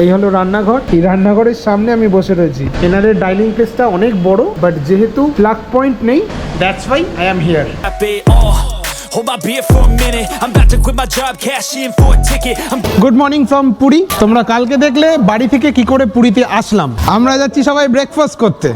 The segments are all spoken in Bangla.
এই হলো রান্নাঘর। এই রান্নাঘরের সামনে আমি বসে রয়েছি। এনারের ডাইনিং প্লেসটা অনেক বড়, বাট যেহেতু প্লাগ পয়েন্ট নেই, that's why I am here. Hold my beer for a minute. I'm about to quit my job, cash in for a ticket. Good morning from Puri. তোমরা কালকে দেখলে বাড়ি থেকে কি করে পুরীতে আসলাম। আমরা যাচ্ছি সবাই ব্রেকফাস্ট করতে।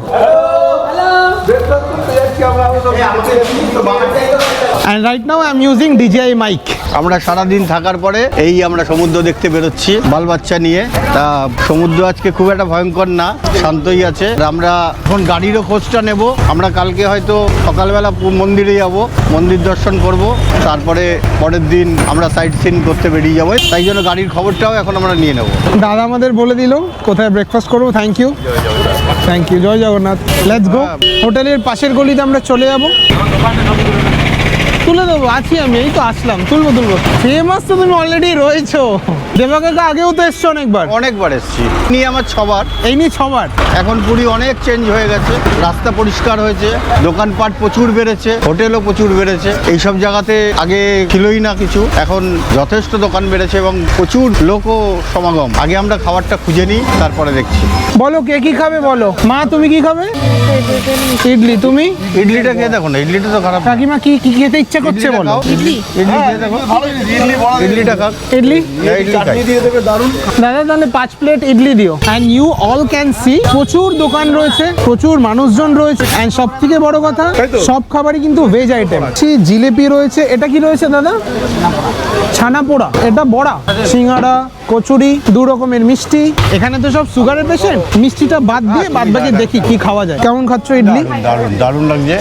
And right now I'm using DJI mic. আমরা সারাদিন থাকার পরে আমরা সমুদ্র দেখতে বেরোচ্ছি বাল বাচ্চা নিয়ে। তা সমুদ্র আজকে খুব একটা ভয়ঙ্কর না, শান্তই আছে। আমরা এখন গাড়িরও খোঁজটা নেব। আমরা কালকে হয়তো সকালবেলা মন্দিরে যাব, মন্দির দর্শন করব, তারপরে পরের দিন আমরা সাইট সিন করতে বেরিয়ে যাবো। তাই জন্য গাড়ির খবরটাও এখন আমরা নিয়ে নেব। দাদা আমাদের বলে দিল কোথায় ব্রেকফাস্ট করবো। থ্যাংক ইউ, থ্যাংক ইউ, জয় জগন্নাথ। Let's go. হোটেলের পাশের গলিতে আমরা চলে যাব। তুলে দেবো, আছি আমি, এই তো আসলাম, তুলবো। ফেমাস তো তুমি অলরেডি রয়েছো। দেবাকাকা আগেও তো এসছো অনেকবার এসছি। নিয়ে আমার 6বার। এই নিয়ে 6বার। এখন পুরী অনেক চেঞ্জ হয়ে গেছে, রাস্তা পরিষ্কার হয়েছে, দোকানপাট প্রচুর বেড়েছে, হোটেলও প্রচুর বেড়েছে। এইসব জায়গাতে আগে ছিলই না কিছু, এখন যথেষ্ট দোকান বেড়েছে এবং প্রচুর লোকও সমাগম। আগে আমরা খাবারটা খুঁজে নিই, তারপরে দেখছি। বলো কে কি খাবে বলো। মা তুমি কি খাবে? ইডলি। তুমি? ইডলিটা খেয়ে দেখো না, ইডলিটা তো খারাপ। কাকিমা কি কি খেতে ইচ্ছা করছে বলো। ইডলি খেয়ে দেখো। ইডলিটা খাক। ইডলি দিয়ে দেবে, দারুণ। দাদা তাহলে 5 প্লেট ইডলি দিও। And you all can see প্রচুর দোকান রয়েছে, প্রচুর মানুষজন রয়েছে। অ্যান্ড সব থেকে বড় কথা, সব খাবারই কিন্তু ভেজ আইটেম। জিলেপি রয়েছে। এটা কি রয়েছে দাদা? ছানা পোড়া। এটা বড়া, সিঙ্গাড়া, কচুরি, 2 রকমের মিষ্টি। এখানে তো সব সুগারের পেশেন্ট, মিষ্টিটা বাদ দিয়ে বাদ বাকি দেখি কি খাওয়া যায়। কেমন খাচ্ছ ইডলি? দারুণ দারুণ লাগছে।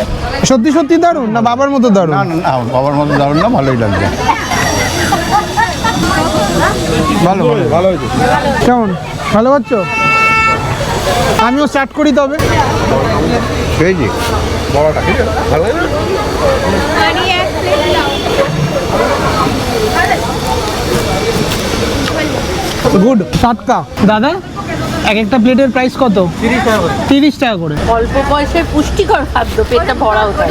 সত্যি সত্যি দারুণ না বাবার মতো দারুণ? না না, বাবার মতো দারুণ না, ভালোই লাগছে। ভালো হয়েছে। কেমন ভালো পাচ্ছ? আমিও স্টার্ট করি তবে। পেয়েছি বড়টা, ঠিক আছে, ভালো লাগে। গুড। টাটকা। দাদা এক একটা প্লেটের প্রাইস কত? 30 টাকা করে। অল্প পয়সায় পুষ্টিকর খাদ্য, পেটটা ভরাও হয়।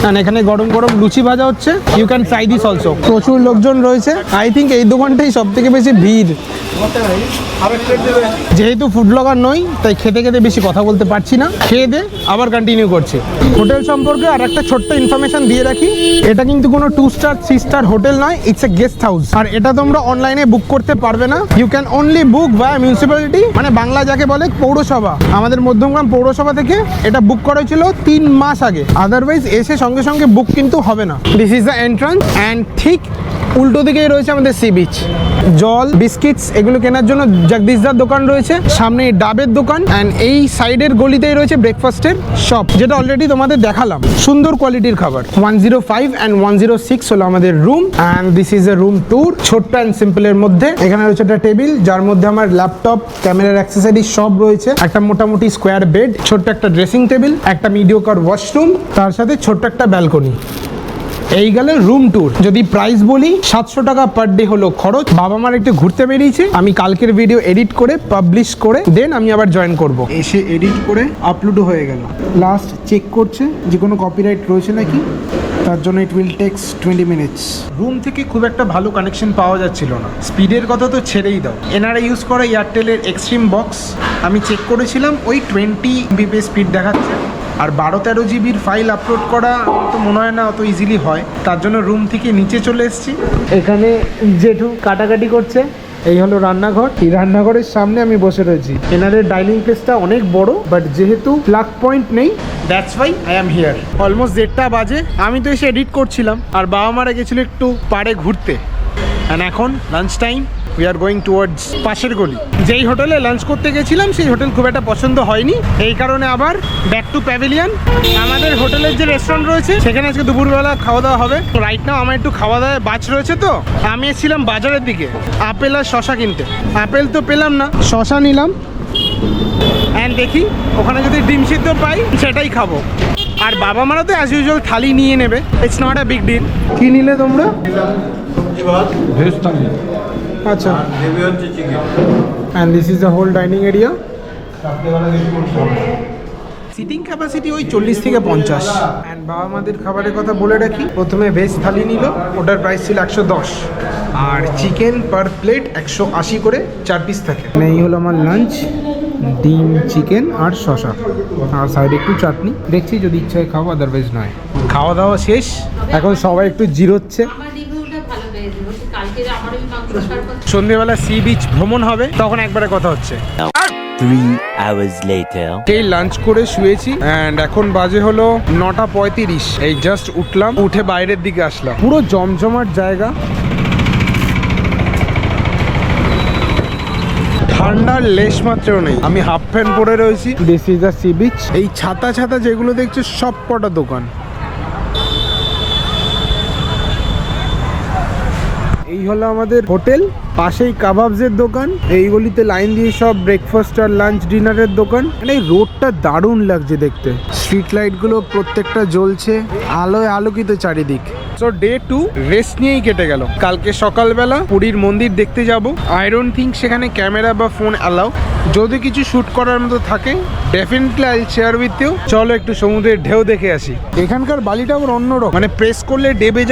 আর এখানে গরম গরম লুচি ভাজা হচ্ছে। You can try this also. প্রচুর লোকজন রয়েছে। আই থিঙ্ক এই দোকানটাই সব থেকে বেশি ভিড়। যেহেতু ফুড ব্লগার নই, তাই খেতে খেতে বেশি কথা বলতে পারছি না। খেয়ে দে আবার কন্টিনিউ করছি। হোটেল সম্পর্কে আর একটা ছোট্ট ইনফরমেশন দিয়ে রাখি। এটা কিন্তু কোনো 2 স্টার 3 স্টার হোটেল নয়, ইটস এ গেস্ট হাউস। আর এটা তোমরা অনলাইনে বুক করতে পারবে না। You can only book by municipality, মানে বাংলা যাকে বলে পৌরসভা। আমাদের মধ্যমগ্রাম পৌরসভা থেকে এটা বুক করা হয়েছিল 3 মাস আগে। আদারওয়াইজ এসে সঙ্গে সঙ্গে বুক কিন্তু হবে না। This is the entrance. And ঠিক উল্টো দিকেই রয়েছে আমাদের সি বিচ। জল, বিস্কিটস এগুলো কেনার জন্য জগদীশদার দোকান রয়েছে, সামনে ডাবের দোকান। অ্যান্ড এই সাইডের গলিতেই রয়েছে ব্রেকফাস্টের শপ, যেটা অলরেডি তোমাদের দেখালাম। সুন্দর কোয়ালিটির খাবার। 105 and 106 হলো আমাদের room. And this is a room tour, ছোট্ট অ্যান্ড সিম্পলের মধ্যে। এখানে রয়েছে একটা টেবিল, যার মধ্যে আমার ল্যাপটপ, ক্যামেরার অ্যাক্সেসরি সব রয়েছে। একটা মোটামুটি স্কোয়ার বেড, ছোট্ট একটা ড্রেসিং টেবিল, একটা মিডিওকার ওয়াশরুম, তার সাথে ছোট্ট একটা ব্যালকনি। এই গেলে রুম ট্যুর। যদি প্রাইস বলি, 700 টাকা পার ডে হলো খরচ। বাবা মার একটু ঘুরতে বেরিয়েছে, আমি কালকের ভিডিও এডিট করে পাবলিশ করে দেন আমি আবার জয়েন করব। এসে এডিট করে আপলোডও হয়ে গেল। লাস্ট চেক করছে যে কোনো কপিরাইট রয়েছে নাকি, তার জন্য it will takes 20 minutes. Room থেকে খুব একটা ভালো কানেকশন পাওয়া যাচ্ছিল না। স্পিডের কথা তো ছেড়েই দাও। এনারা ইউজ করে এয়ারটেলের এক্সট্রিম বক্স। আমি চেক করেছিলাম, ওই 20 MB স্পিড দেখাচ্ছে। আর 12-13 জিবির ফাইল আপলোড করা তো মনে হয় না অত ইজিলি হয়। তার জন্য রুম থেকে নিচে চলে এসেছি। এখানে জেঠু কাটাকাটি করছে। এই হলো রান্নাঘর। এই রান্নাঘরের সামনে আমি বসে রয়েছি। এনারের ডাইনিং প্লেসটা অনেক বড়, বাট যেহেতু প্লাগ পয়েন্ট নেই, that's why I am here. Almost 1:30 বাজে। আমি তো এসে এডিট করছিলাম, আর বাবা মারা গেছিল একটু পাড়ে ঘুরতে। অ্যান্ড এখন lunch time. We are going towards পাশের গলি। যেই হোটেলে লাঞ্চ করতে গেছিলাম সেই হোটেল খুব একটা পছন্দ হয়নি, এই কারণে আবার ব্যাক টু প্যাভিলিয়ন। আমাদের হোটেলের যে রেস্টুরেন্ট রয়েছে সেখানে আজকে দুপুরবেলা খাওয়া দাওয়া হবে। তো রাইট নাও আমার একটু খাওয়া দাওয়ায় বাজ রয়েছে। তো আমি এসেছিলাম বাজারের দিকে আপেল আর শশা কিনতে। আপেল তো পেলাম না, শশা নিলাম। অ্যান্ড দেখি ওখানে যদি ডিম সিদ্ধ পাই সেটাই খাবো। আর বাবা মারা তো অ্যাজ ইউজুয়াল থালি নিয়ে নেবে, it's not a big deal. কি নিলে তোমরা? আচ্ছা। And this is the whole dining area. Seating capacity ওই 40 থেকে 50। অ্যান্ড বাবা মাদের খাবারের কথা বলে রাখি, প্রথমে ভেজ থালি নিল, ওটার প্রাইস ছিল 110, আর চিকেন পার প্লেট 180 করে 4 পিস থাকে। এই হলো আমার লাঞ্চ, ডিম, চিকেন আর শসা, আর সাইডে একটু চাটনি। দেখছি যদি ইচ্ছা হয় খাবো, আদারওয়াইজ নয়। খাওয়া দাওয়া শেষ, এখন সবাই একটু জিরোচ্ছে। সন্ধ্যেবেলা সি বিচ ভ্রমণ হবে, তখন একবারে কথা হচ্ছে। 3 hours later. এই লাঞ্চ করে শুয়েছি এন্ড এখন বাজে হলো 9:35। এই জাস্ট উঠলাম, উঠে বাইরের দিকে আসলাম। পুরো জমজমাট জায়গা, ঠান্ডার লেশ মাত্রও নেই। আমি হাফ প্যান্ট পরে রয়েছি। This is the sea beach. এই ছাতা ছাতা যেগুলো দেখছো সব কটা দোকান। এই হলো আমাদের হোটেল, পাশেই কাবাবসের দোকান, এই গলিতে লাইন দিয়ে সব ব্রেকফাস্ট আর লাঞ্চ ডিনারের দোকান। মানে এই রোডটা দারুণ লাগছে দেখতে, স্ট্রিট লাইট গুলো প্রত্যেকটা জ্বলছে, আলোয় আলোকিত চারিদিক। সো ডে 2 রেস্ট নিয়েই কেটে গেল। কালকে সকালবেলা পুরীর মন্দির দেখতে যাব। আই ডোন্ট থিঙ্ক সেখানে ক্যামেরা বা ফোন অ্যালাউ। যদি কিছু শুট করার মতো থাকে definitely I will share with you. চলো একটু সমুদ্রের ঢেউ দেখে আসি। এখানকার বালিটা আবার অন্যরকম, মানে প্রেস করলে ডেবে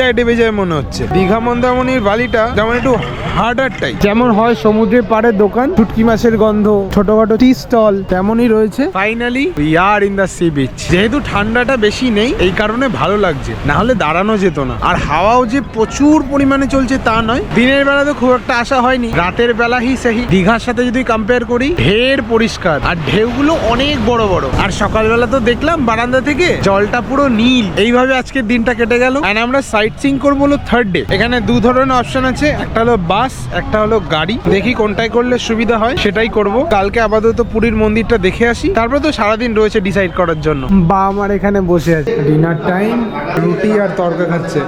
যায় মনে হচ্ছে। দীঘা মন্দারমণির বালিটা যেমন একটু হার্ডার টাইপ, যেমন হয় সমুদ্রের পাড়ের দোকান, শুটকি মাছের গন্ধ, ছোটখাটো টি স্টল, তেমনই রয়েছে। Finally we are in the sea beach. যেহেতু ঠান্ডাটা বেশি নেই এই কারণে ভালো লাগছে, না হলে দাঁড়ানো যেত না। আর হাওয়াও যে প্রচুর পরিমাণে চলছে তা নয়। দিনের বেলা তো খুব একটা আশা হয়নি, রাতের বেলা হি সেই। দীঘার সাথে যদি কম্পেয়ার করি, ঢের পরিষ্কার আর ঢেউগুলো অনেক বড় বড়। আর সকালবেলা তো দেখলাম বারান্দা থেকে জলটা পুরো নীল। এইভাবে আজকের দিনটা কেটে গেল। এন্ড আমরা সাইট সিইং করবো হলো থার্ড ডে। এখানে দু ধরনের অপশন আছে, একটা হলো বাস, একটা হলো গাড়ি। দেখি কোনটাই করলে সুবিধা হয় সেটাই করব। কালকে আপাতত পুরীর মন্দিরটা দেখে আসি, তারপরে তো সারাদিন রয়েছে ডিসাইড করার জন্য। বা আমার এখানে বসে আছে, ডিনার টাইম, রুটি আর তরকা খাচ্ছে।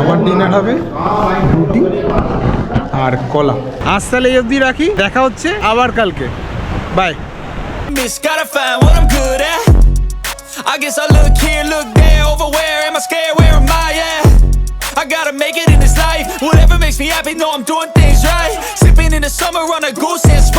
আমার ডিনার হবে রুটি আর কলা। আজ তাহলে এই অবধি রাখি, দেখা হচ্ছে আবার কালকে। By. Miss, gotta find what I'm good at. I guess I look here, look there, over where am I scared, where am I at? I gotta make it in this life, whatever makes me happy, know I'm doing things right. Sipping in the summer on a goose and Sprite.